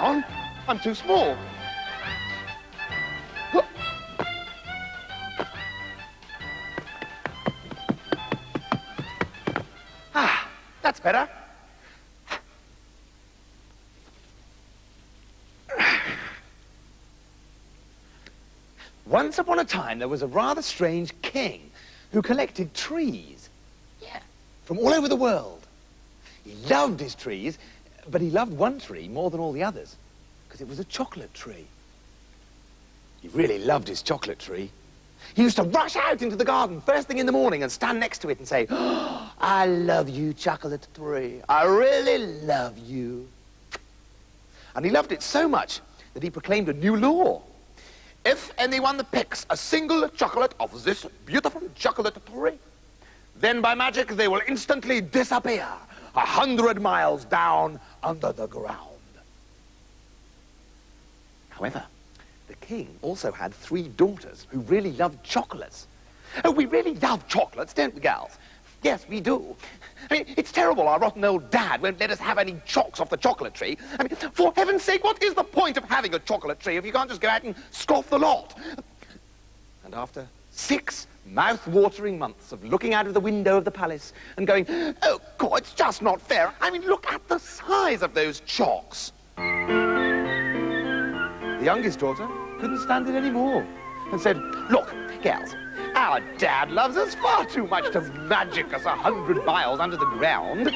on, I'm too small. Ah, that's better. Once upon a time, there was a rather strange king who collected trees. Yeah, from all over the world. He loved his trees, but he loved one tree more than all the others, because it was a chocolate tree. He really loved his chocolate tree. He used to rush out into the garden first thing in the morning and stand next to it and say, "Oh, I love you, chocolate tree. I really love you." And he loved it so much that he proclaimed a new law. If anyone picks a single chocolate of this beautiful chocolate tree, then by magic they will instantly disappear 100 miles down under the ground. However, the king also had 3 daughters who really loved chocolates. Oh, we really love chocolates, don't we, gals? Yes, we do. I mean, it's terrible our rotten old dad won't let us have any chocks off the chocolate tree. I mean, for heaven's sake, what is the point of having a chocolate tree if you can't just go out and scoff the lot? And after 6 mouth-watering months of looking out of the window of the palace and going, "Oh, God, it's just not fair. I mean, look at the size of those chocks." The youngest daughter couldn't stand it anymore and said, "Look, gals, our dad loves us far too much to magic us 100 miles under the ground.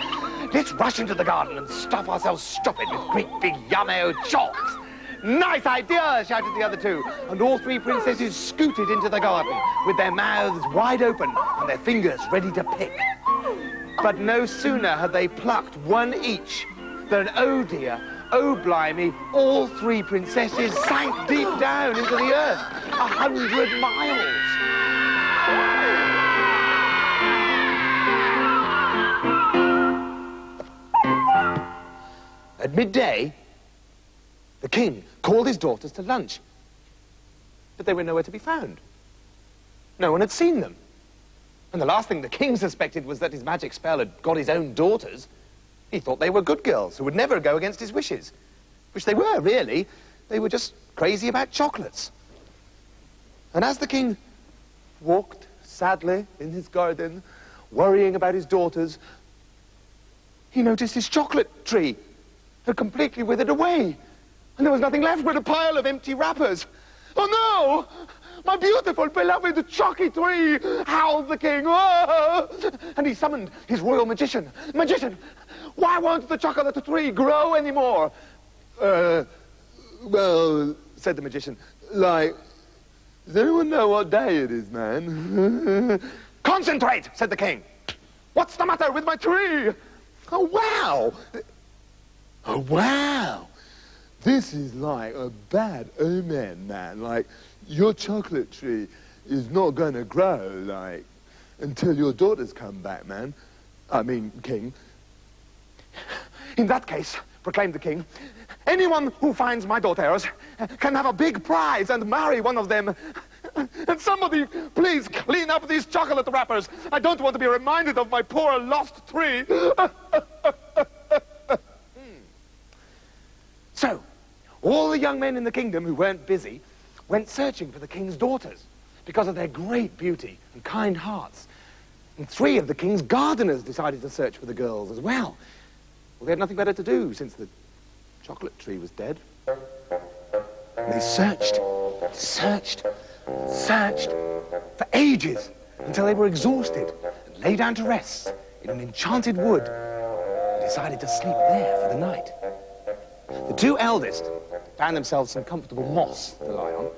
Let's rush into the garden and stuff ourselves stupid with great big yummo chocks." "Nice idea," shouted the other 2, and all 3 princesses scooted into the garden with their mouths wide open and their fingers ready to pick. But no sooner had they plucked 1 each than, oh dear, oh blimey, all 3 princesses sank deep down into the earth, 100 miles. At midday, the king called his daughters to lunch, but they were nowhere to be found. No one had seen them. And the last thing the king suspected was that his magic spell had got his own daughters. He thought they were good girls who would never go against his wishes, which they were, really. They were just crazy about chocolates. And as the king walked sadly in his garden, worrying about his daughters, he noticed his chocolate tree had completely withered away, and there was nothing left but a pile of empty wrappers. "Oh no! My beautiful, beloved chocky tree!" howled the king. "Oh!" And he summoned his royal magician. "Magician, why won't the chocolate tree grow anymore?" Well, said the magician, "like, does anyone know what day it is, man?" "Concentrate," said the king. "What's the matter with my tree?" "Oh, wow! Oh, wow! This is like a bad omen, man. Like, your chocolate tree is not gonna grow, like, until your daughters come back, man. I mean, king." "In that case," proclaimed the king, "anyone who finds my daughters can have a big prize and marry one of them. And somebody, please clean up these chocolate wrappers. I don't want to be reminded of my poor lost tree." So, all the young men in the kingdom who weren't busy went searching for the king's daughters because of their great beauty and kind hearts. And 3 of the king's gardeners decided to search for the girls as well. Well, they had nothing better to do since the chocolate tree was dead. And they searched for ages until they were exhausted and lay down to rest in an enchanted wood and decided to sleep there for the night. The 2 eldest found themselves some comfortable moss to lie on,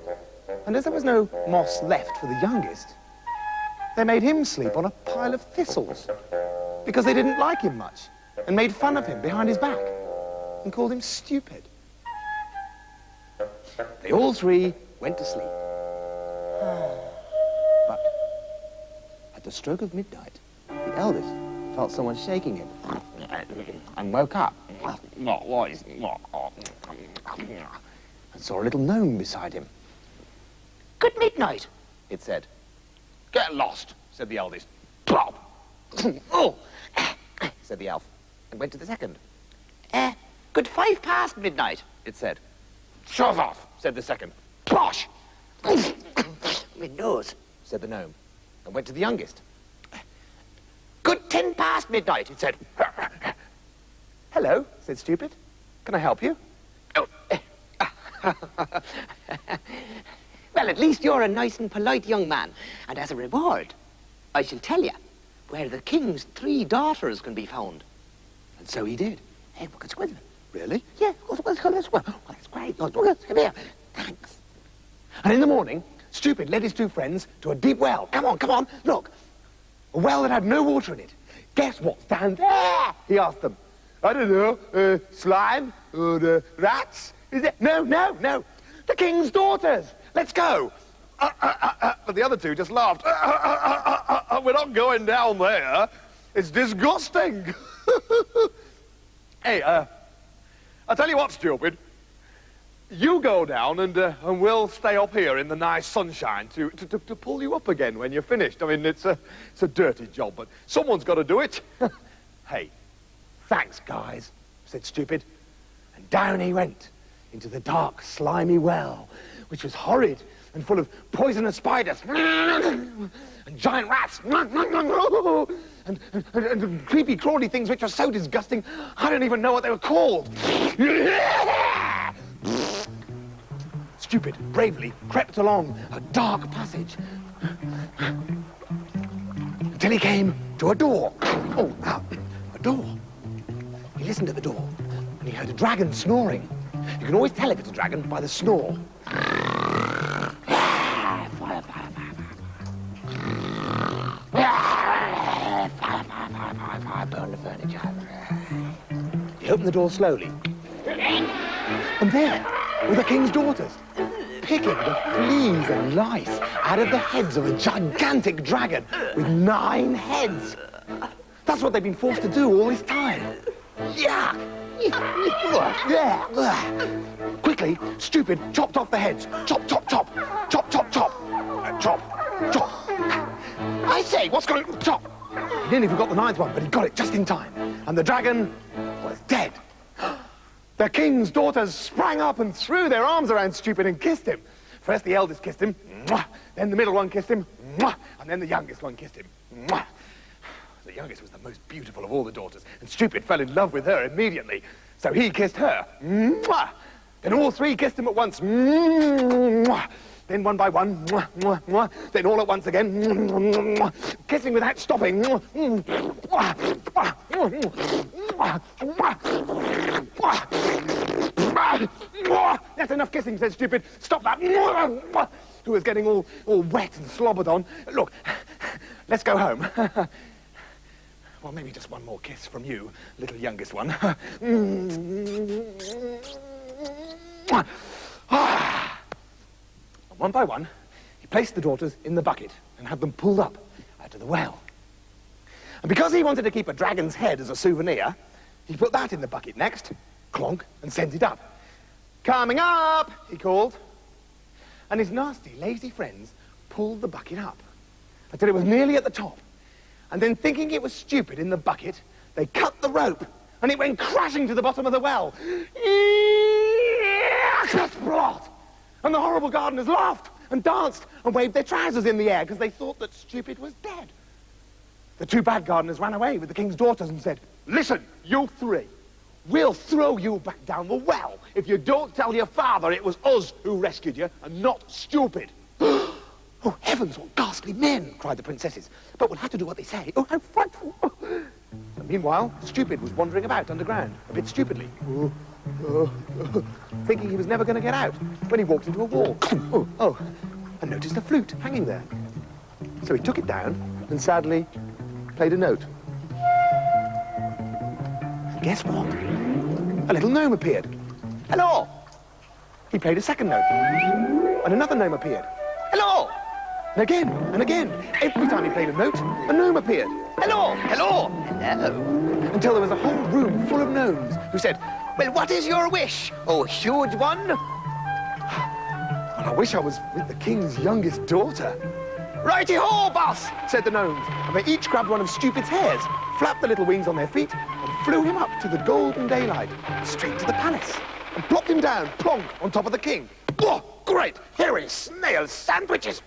and as there was no moss left for the youngest, they made him sleep on a pile of thistles because they didn't like him much and made fun of him behind his back and called him stupid. They all 3 went to sleep. But at the stroke of midnight, the eldest felt someone shaking him and woke up and saw a little gnome beside him. "Good midnight," it said. "Get lost," said the eldest. "Plop." "Oh," said the elf, and went to the second. Good 5 past midnight, it said. Shove off, said the second. Plosh! My nose, said the gnome, and went to the youngest. Good 10 past midnight, it said. Hello, said Stupid. Can I help you? Oh. Well, at least you're a nice and polite young man. And as a reward, I shall tell you where the king's 3 daughters can be found. And so he did. Hey, look, it's good. Really? Yeah, well, that's great. Look, come here. Thanks. And in the morning, Stupid led his 2 friends to a deep well. Come on, look. A well that had no water in it. Guess what's down there? He asked them. I don't know, slime or rats? Is it? No. The king's daughters. Let's go. But the other 2 just laughed. We're not going down there. It's disgusting. Hey, I'll tell you what, Stupid. You go down and we'll stay up here in the nice sunshine to pull you up again when you're finished. I mean, it's a dirty job, but someone's got to do it. Hey, thanks, guys, said Stupid. And down he went into the dark, slimy well, which was horrid and full of poisonous spiders and giant rats and creepy, crawly things which are so disgusting, I don't even know what they were called. Stupid bravely crept along a dark passage until he came to a door. A door. He listened at the door and he heard a dragon snoring. You can always tell if it's a dragon by the snore. Fire. Burn the furniture. He opened the door slowly. And there were the king's daughters, picking the fleas and lice out of the heads of a gigantic dragon with 9 heads. That's what they've been forced to do all this time. Yeah. Quickly, Stupid chopped off the heads. Chop. Chop. I say, what's going on? Chop. He nearly forgot the 9th one, but he got it just in time. And the dragon was dead. The king's daughters sprang up and threw their arms around Stupid and kissed him. First the eldest kissed him, then the middle one kissed him, and then the youngest one kissed him. The youngest was the most beautiful of all the daughters, and Stupid fell in love with her immediately. So he kissed her. Then all 3 kissed him at once. Then one by one. Then all at once again. Kissing without stopping. That's enough kissing, said Stupid. Stop that. Who was getting all wet and slobbered on. Look, let's go home. Well, maybe just one more kiss from you, little youngest one. One by one, he placed the daughters in the bucket and had them pulled up out of the well. And because he wanted to keep a dragon's head as a souvenir, he put that in the bucket next, clonk, and sent it up. Coming up, he called. And his nasty, lazy friends pulled the bucket up until it was nearly at the top. And then, thinking it was Stupid in the bucket, they cut the rope, and it went crashing to the bottom of the well. And the horrible gardeners laughed and danced and waved their trousers in the air because they thought that Stupid was dead. The 2 bad gardeners ran away with the king's daughters and said, "Listen, you 3, we'll throw you back down the well if you don't tell your father it was us who rescued you and not Stupid." "Oh, heavens, what ghastly men!" cried the princesses. "But we'll have to do what they say. Oh, how frightful!" And meanwhile, Stupid was wandering about underground, a bit stupidly, thinking he was never going to get out, when he walked into a wall. And noticed a flute hanging there. So he took it down and sadly played a note. And guess what? A little gnome appeared. "Hello!" He played a second note, and another gnome appeared. "Hello!" And again, and again. Every time he played a note, a gnome appeared. "Hello! Hello! Hello!" Until there was a whole room full of gnomes who said, "Well, what is your wish, oh huge one?" "Well, I wish I was with the king's youngest daughter." "Righty-ho, boss," said the gnomes, and they each grabbed one of Stupid's hairs, flapped the little wings on their feet, and flew him up to the golden daylight, straight to the palace, and plopped him down, plonk, on top of the king. "Oh, great, here is snail sandwiches,"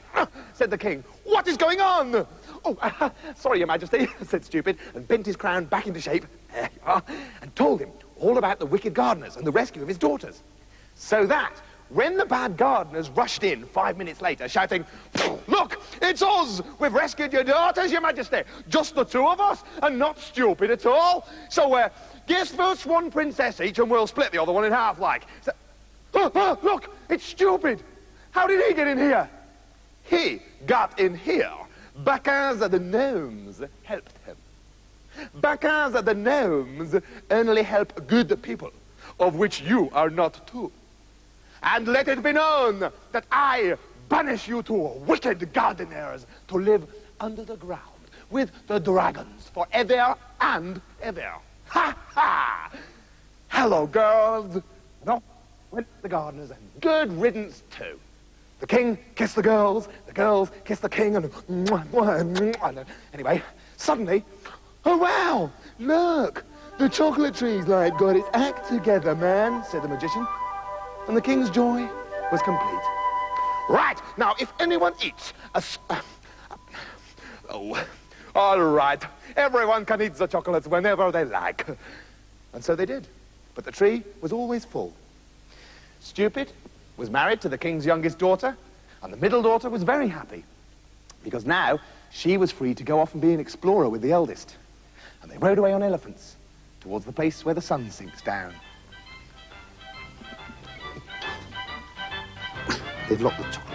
said the king. "What is going on?" "Oh, sorry, Your Majesty," said Stupid, and bent his crown back into shape, there you are, and told him all about the wicked gardeners and the rescue of his daughters. So that, when the bad gardeners rushed in 5 minutes later, shouting, "Look, it's us! We've rescued your daughters, Your Majesty! Just the two of us, and not Stupid at all! So, give us one princess each, and we'll split the other one in half, like." So, look, it's Stupid! How did he get in here? He got in here because the gnomes helped him. Because the gnomes only help good people, of which you are not two. And let it be known that I banish you to wicked gardeners to live under the ground with the dragons forever and ever. Ha ha! Hello, girls. And off went the gardeners, and good riddance too. The king kissed the girls kissed the king, and anyway, suddenly, oh wow, look, the chocolate tree's like got its act together, man, said the magician. And the king's joy was complete. Right, now, if anyone eats oh, all right, everyone can eat the chocolates whenever they like. And so they did, but the tree was always full. Stupid was married to the king's youngest daughter, and the middle daughter was very happy, because now she was free to go off and be an explorer with the eldest. And they rode away on elephants towards the place where the sun sinks down. They've locked the chocolate.